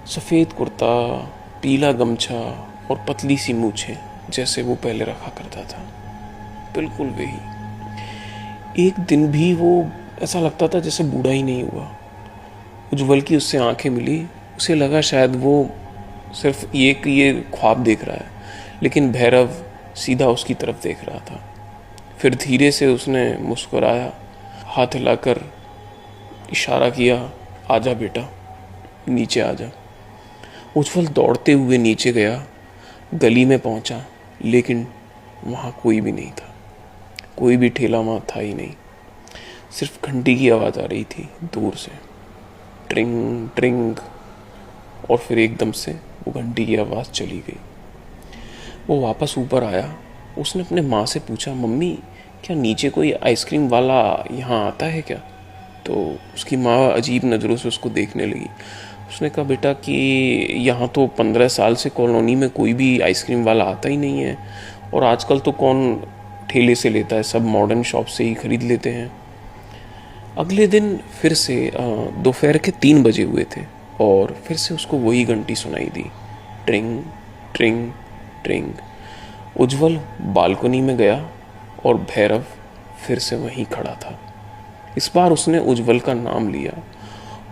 सफ़ेद कुर्ता, पीला गमछा और पतली सी मूछें जैसे वो पहले रखा करता था, बिल्कुल वही। एक दिन भी वो ऐसा लगता था जैसे बूढ़ा ही नहीं हुआ। उज्जवल की उससे आंखें मिली, उसे लगा शायद वो सिर्फ ये ख्वाब देख रहा है, लेकिन भैरव सीधा उसकी तरफ देख रहा था। फिर धीरे से उसने मुस्कुराया, हाथ हिलाकर इशारा किया, आजा बेटा, नीचे आजा। उज्जवल दौड़ते हुए नीचे गया, गली में पहुंचा, लेकिन वहाँ कोई भी नहीं था। कोई भी ठेला वहाँ था ही नहीं। सिर्फ घंटी की आवाज़ आ रही थी दूर से, ट्रिंग ट्रिंग, और फिर एकदम से वो घंटी की आवाज़ चली गई। वो वापस ऊपर आया। उसने अपने माँ से पूछा, मम्मी क्या नीचे कोई आइसक्रीम वाला यहाँ आता है क्या? तो उसकी माँ अजीब नज़रों से उसको देखने लगी। उसने कहा, बेटा कि यहाँ तो 15 साल से कॉलोनी में कोई भी आइसक्रीम वाला आता ही नहीं है, और आजकल तो कौन ठेले से लेता है, सब मॉडर्न शॉप से ही खरीद लेते हैं। अगले दिन फिर से दोपहर के 3 बजे हुए थे और फिर से उसको वही घंटी सुनाई दी, ट्रिंग ट्रिंग ट्रिंग। उज्जवल बालकनी में गया और भैरव फिर से वहीं खड़ा था। इस बार उसने उज्जवल का नाम लिया।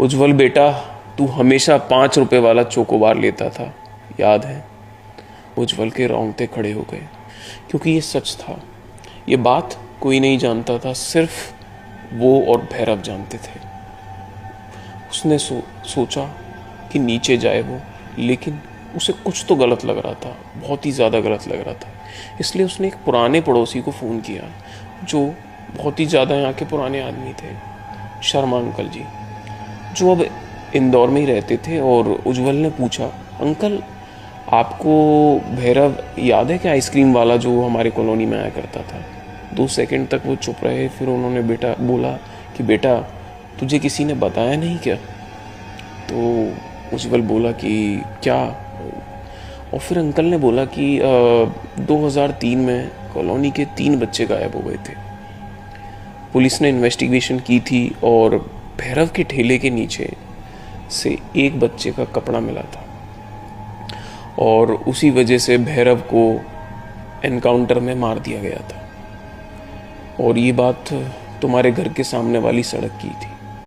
उज्जवल बेटा, तू हमेशा 5 रुपए वाला चोकोबार लेता था, याद है? उज्जवल के रोंगटे खड़े हो गए, क्योंकि ये सच था। ये बात कोई नहीं जानता था, सिर्फ वो और भैरव जानते थे। उसने सोचा कि नीचे जाए वो, लेकिन उसे कुछ तो गलत लग रहा था, बहुत ही ज़्यादा गलत लग रहा था। इसलिए उसने एक पुराने पड़ोसी को फ़ोन किया, जो बहुत ही ज़्यादा यहाँ के पुराने आदमी थे, शर्मा अंकल जी, जो अब इंदौर में ही रहते थे। और उज्जवल ने पूछा, अंकल आपको भैरव याद है क्या, आइसक्रीम वाला जो हमारे कॉलोनी में आया करता था? 2 सेकंड तक वो चुप रहे, फिर उन्होंने बोला कि बेटा तुझे किसी ने बताया नहीं क्या? तो उज्जवल बोला कि क्या? और फिर अंकल ने बोला कि 2003 में कॉलोनी के 3 बच्चे गायब हो गए थे। पुलिस ने इन्वेस्टिगेशन की थी और भैरव के ठेले के नीचे से एक बच्चे का कपड़ा मिला था, और उसी वजह से भैरव को एनकाउंटर में मार दिया गया था। और ये बात तुम्हारे घर के सामने वाली सड़क की थी।